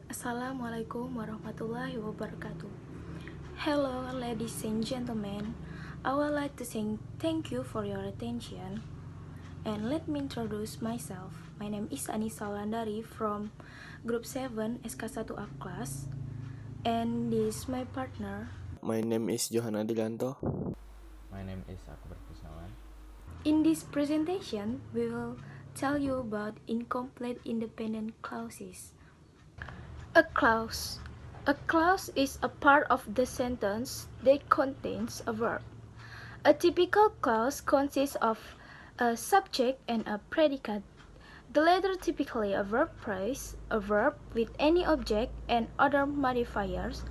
Assalamualaikum warahmatullahi wabarakatuh. Hello, ladies and gentlemen. I would like to say thank you for your attention. And let me introduce myself. My name is Anisa Wulandari from Group 7 SK1A class. And this is my partner. My name is Johan Adriyanto. My name is Akbar Krishnawan. In this presentation, we will tell you about incomplete independent clauses. A clause. A clause is a part of the sentence that contains a verb. A typical clause consists of a subject and a predicate. The latter typically a verb phrase, a verb with any object and other modifiers.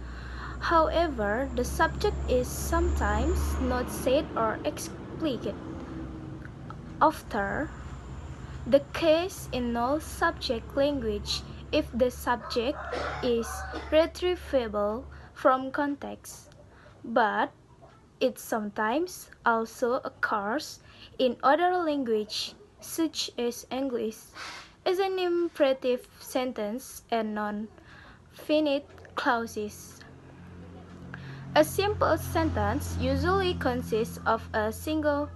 However, the subject is sometimes not said or explicit. After the case in null-subject language if the subject is retrievable from context, but it sometimes also occurs in other language such as English as an imperative sentence and non-finite clauses. A simple sentence usually consists of a single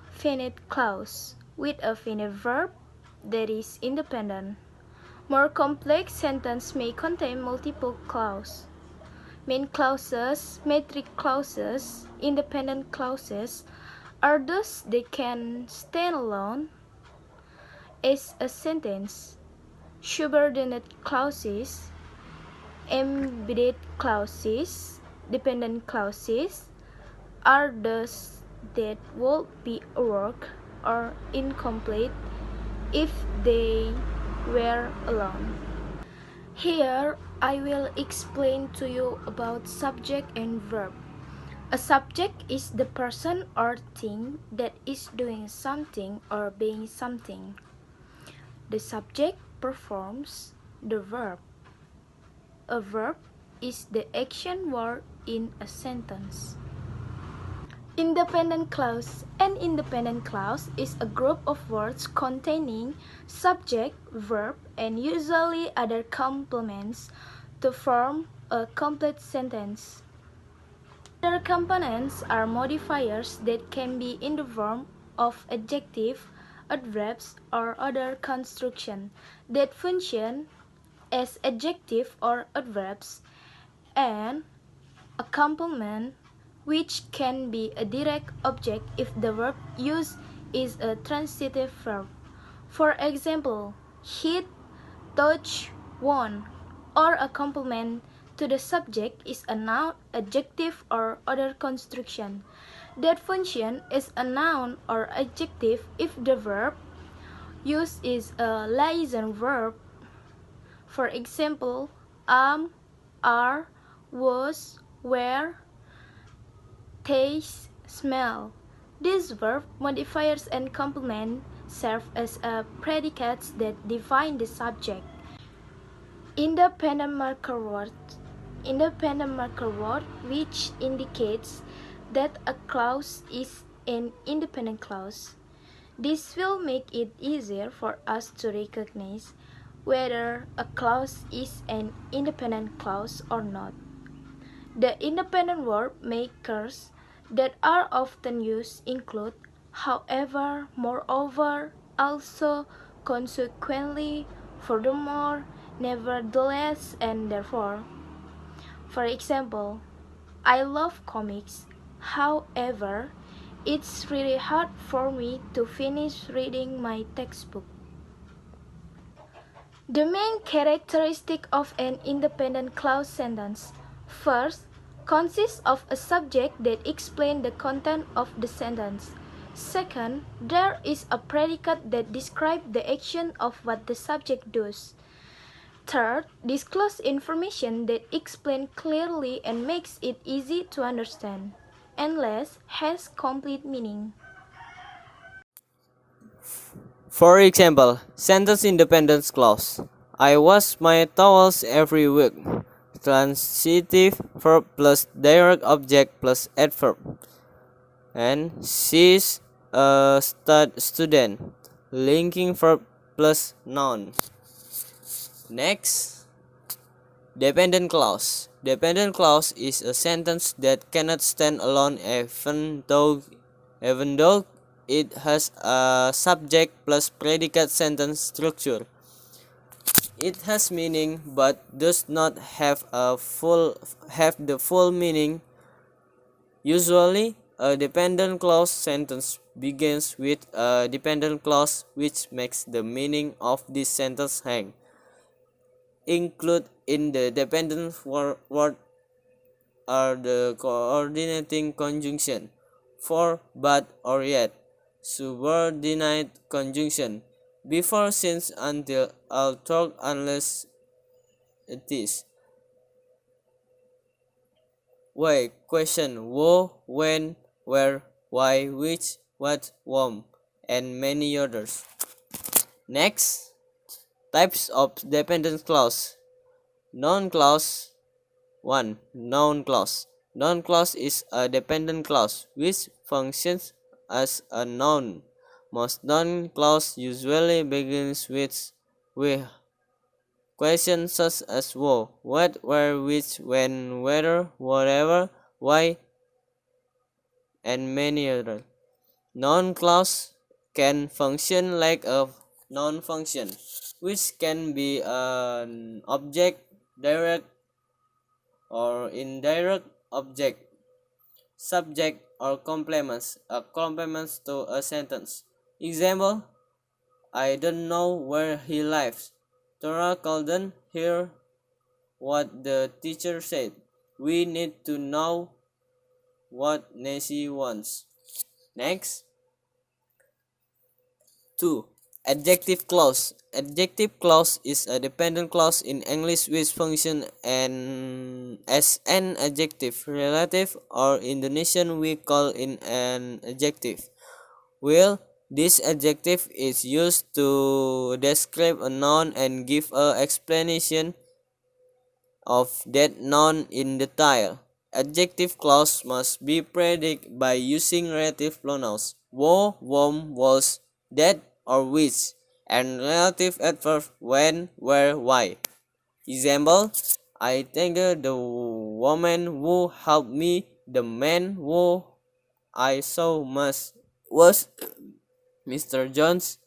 finite clause with a finite verb that is independent. More complex sentences may contain multiple clauses. Main clauses, metric clauses, independent clauses are those that can stand alone as a sentence. Subordinate clauses, embedded clauses, dependent clauses are those that would be awkward or incomplete if they were alone. Here, I will explain to you about subject and verb. A subject is the person or thing that is doing something or being something. The subject performs the verb. A verb is the action word in a sentence. Independent clause. An independent clause is a group of words containing subject, verb, and usually other complements to form a complete sentence. Other components are modifiers that can be in the form of adjective, adverbs, or other construction that function as adjective or adverbs, and a complement which can be a direct object if the verb used is a transitive verb. For example, hit, touch, won, or a complement to the subject is a noun, adjective, or other construction that function as a noun or adjective if the verb used is a liaison verb. For example, are, was, were, taste, smell. These verb modifiers and complement serve as predicates that define the subject. Independent marker word. Independent marker word which indicates that a clause is an independent clause. This will make it easier for us to recognize whether a clause is an independent clause or not. The independent verb makers that are often used include however, moreover, also, consequently, furthermore, nevertheless, and therefore. For example, I love comics. However, it's really hard for me to finish reading my textbook. The main characteristic of an independent clause sentence, first, consists of a subject that explains the content of the sentence. Second, there is a predicate that describes the action of what the subject does. Third, disclose information that explains clearly and makes it easy to understand. And last, has complete meaning. For example, sentence independence clause. I wash my towels every week. Transitive verb plus direct object plus adverb. And she's a student. Linking verb plus noun. Next. Dependent clause. Dependent clause is a sentence that cannot stand alone even though it has a subject plus predicate sentence structure. It has meaning but does not have the full meaning. Usually, a dependent clause sentence begins with a dependent clause which makes the meaning of this sentence hang. Include in the dependent word are the coordinating conjunction for, but, or yet, subordinate conjunction before, since, until, although, unless it is. Why? Question: who, when, where, why, which, what, whom, and many others. Next, types of dependent clause. Noun clause. 1. Noun clause. Noun clause is a dependent clause which functions as a noun. Most noun clause usually begins with questions such as who, what, where, which, when, whether, whatever, why, and many others. Noun clause can function like a noun function, which can be an object, direct or indirect object, subject, or complements to a sentence. Example: I don't know where he lives. Tora couldn't hear what the teacher said. We need to know what Nancy wants. Next, 2. Adjective clause. Adjective clause is a dependent clause in English which functions as an adjective, relative, or Indonesian we call in an adjective. Well, this adjective is used to describe a noun and give a explanation of that noun in detail. Adjective clause must be predicated by using relative pronouns wo, whom, was, that, or which, and relative adverb when, where, why. Example: I thank the woman who helped me. The man who I saw was Mr. Jones.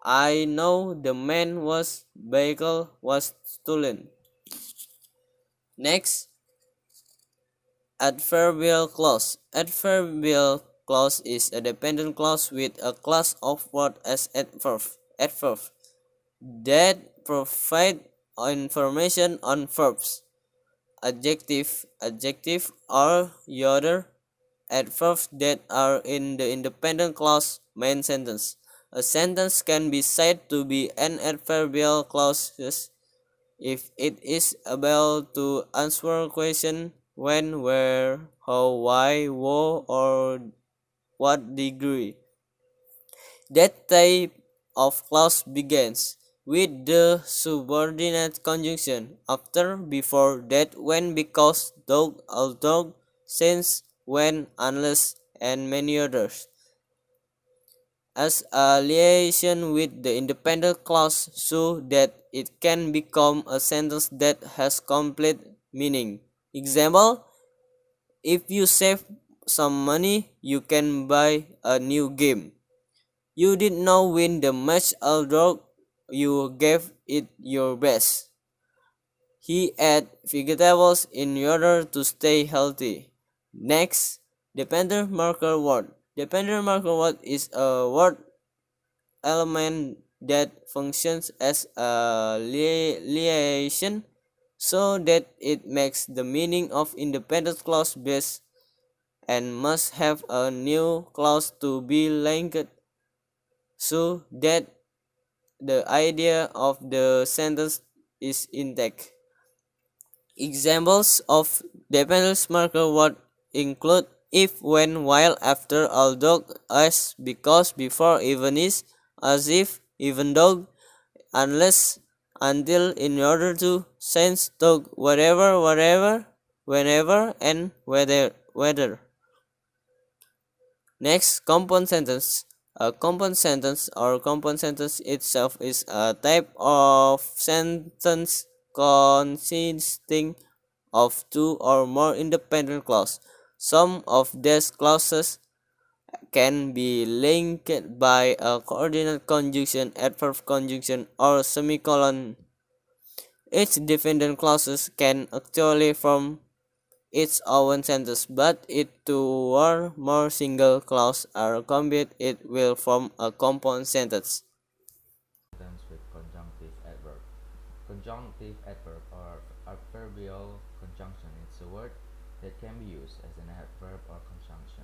I know the man whose vehicle was stolen. Next, adverbial clause. Adverbial clause is a dependent clause with a class of words as adverb that provide information on verbs. Adjective are the other adverbs that are in the independent clause main sentence. A sentence can be said to be an adverbial clause if it is able to answer question when, where, how, why, who, or what degree. That type of clause begins with the subordinate conjunction after, before, that, when, because, though, although, since, when, unless, and many others. As a liaison with the independent clause so that it can become a sentence that has complete meaning. Example: if you save some money, you can buy a new game. You did not win the match although you gave it your best. He ate vegetables in order to stay healthy. Next, dependent marker word. Dependent marker word is a word element that functions as a liaison so that it makes the meaning of independent clause base and must have a new clause to be linked so that the idea of the sentence is intact. Examples of dependence marker word include if, when, while, after, although, as, because, before, even, is, as if, even though, unless, until, in order to, since, though, whatever, whenever, and whether. Next, compound sentence. A compound sentence or compound sentence itself is a type of sentence consisting of two or more independent clauses. Some of these clauses can be linked by a coordinate conjunction, adverb conjunction, or semicolon. Each dependent clause can actually form its own sentence, but if two or more single clauses are combined, it will form a compound sentence. Sentence with conjunctive adverb. Conjunctive adverb or adverbial conjunction is a word that can be used as an adverb or conjunction.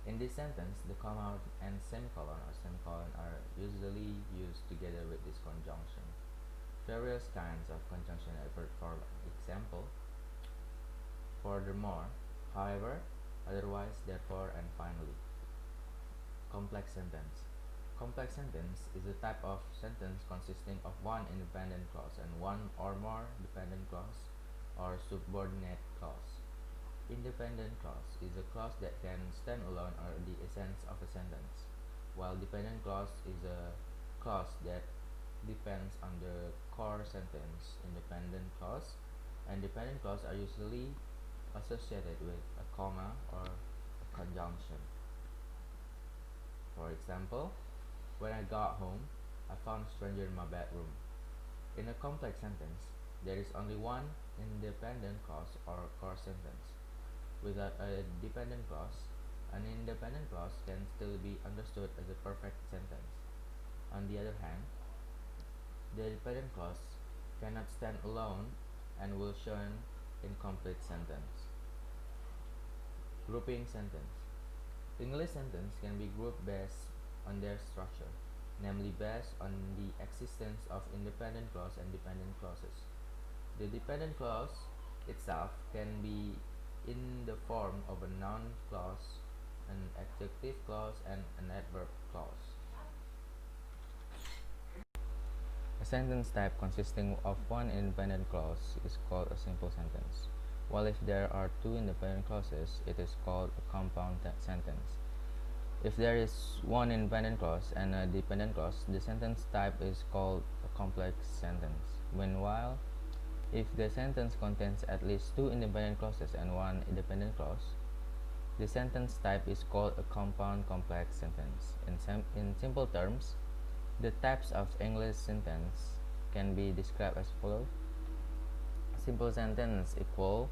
In this sentence, the comma and semicolon or semicolon are usually used together with this conjunction. Various kinds of conjunction adverb, for example, furthermore, however, otherwise, therefore, and finally. Complex sentence. Complex sentence is a type of sentence consisting of one independent clause and one or more dependent clause or subordinate clause. Independent clause is a clause that can stand alone or the essence of a sentence, while dependent clause is a clause that depends on the core sentence. Independent clause and dependent clause are usually associated with a comma or a conjunction. For example, when I got home, I found a stranger in my bedroom. In a complex sentence, there is only one independent clause or core sentence. Without a dependent clause, an independent clause can still be understood as a perfect sentence. On the other hand, the dependent clause cannot stand alone and will show an incomplete sentence. Grouping sentence. English sentence can be grouped based on their structure, namely based on the existence of independent clause and dependent clauses. The dependent clause itself can be in the form of a noun clause, an adjective clause, and an adverb clause. A sentence type consisting of one independent clause is called a simple sentence, while if there are two independent clauses, it is called a compound sentence. If there is one independent clause and a dependent clause, the sentence type is called a complex sentence. Meanwhile, if the sentence contains at least two independent clauses and one dependent clause, the sentence type is called a compound complex sentence. In simple terms, the types of English sentence can be described as follows. Simple sentence equal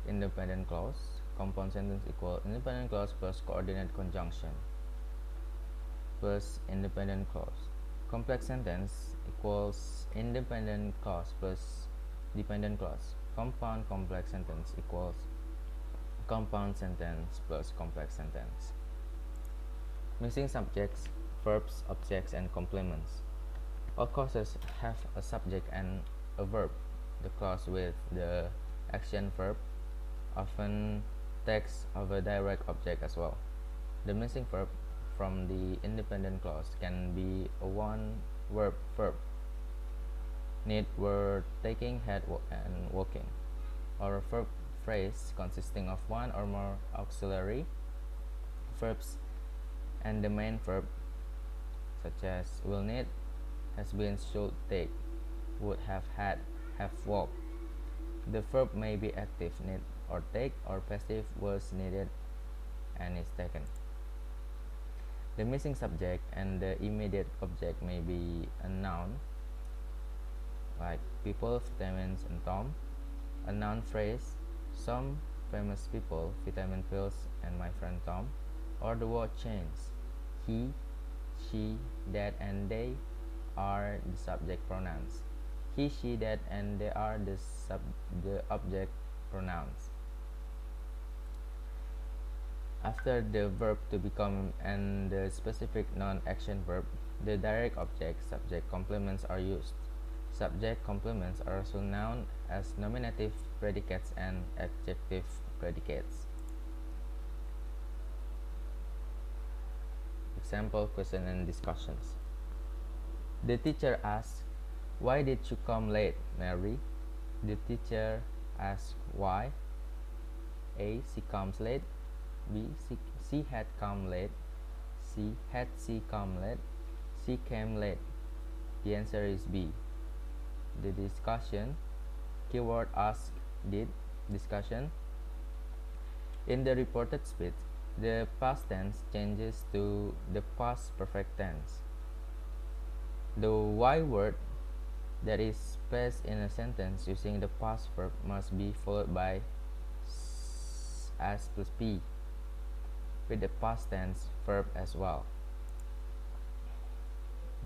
independent clause. Compound sentence equal independent clause plus coordinate conjunction plus independent clause. Complex sentence equals independent clause plus dependent clause. Compound complex sentence equals compound sentence plus complex sentence. Missing subjects, verbs, objects, and complements. All clauses have a subject and a verb. The clause with the action verb often takes of a direct object as well. The missing verb from the independent clause can be a one verb verb. Need were taking, had, and walking, or a verb phrase consisting of one or more auxiliary verbs and the main verb, such as will need, has been, should take, would have had, have walked. The verb may be active, need or take, or passive, was needed and is taken. The missing subject and the immediate object may be a noun, like people, vitamins, and Tom, a noun phrase, some famous people, vitamin pills, and my friend Tom, or the word chains. He, she, that, and they are the subject pronouns. He, she, that, and they are the object pronouns. After the verb to become and the specific non-action verb, the direct object subject complements are used. Subject complements are also known as nominative predicates and adjective predicates. Example, question, and discussions. The teacher asked, "Why did you come late, Mary?" The teacher asked why. A. She comes late. B. She had come late. C. Had she come late? She came late. The answer is B. The discussion. Keyword ask, did, discussion. In the reported speech, the past tense changes to the past perfect tense. The why word that is placed in a sentence using the past verb must be followed by S plus P with the past tense verb as well.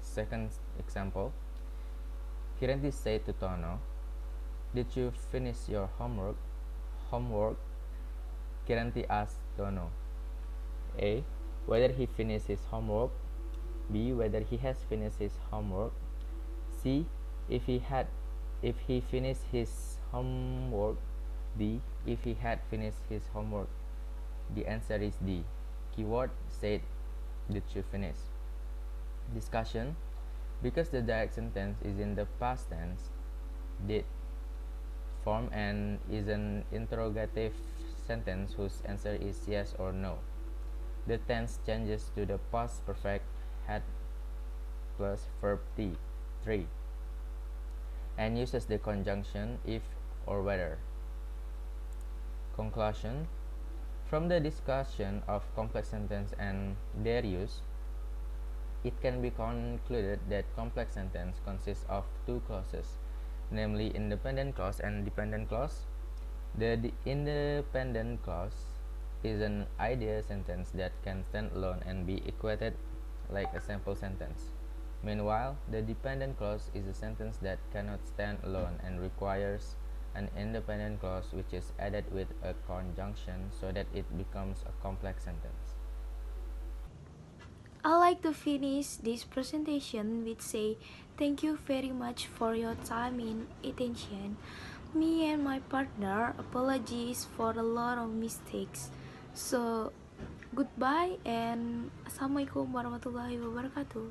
Second example, Kiranti said to Tono, "Did you finish your homework?" Kiranti asked Tono, A. Whether he finished his homework. B. Whether he has finished his homework. C. If he finished his homework. D. If he had finished his homework. The answer is D. Keyword said, did you finish? Discussion. Because the direct sentence is in the past tense, did form and is an interrogative sentence whose answer is yes or no. The tense changes to the past perfect had plus verb T, 3, and uses the conjunction if or whether. Conclusion. From the discussion of complex sentence and their use, it can be concluded that complex sentence consists of two clauses, namely independent clause and dependent clause. The independent clause is an ideal sentence that can stand alone and be equated like a sample sentence. Meanwhile, the dependent clause is a sentence that cannot stand alone and requires an independent clause which is added with a conjunction so that it becomes a complex sentence. I like to finish this presentation with say thank you very much for your time and attention. Me and my partner apologies for a lot of mistakes. So goodbye and assalamualaikum warahmatullahi wabarakatuh.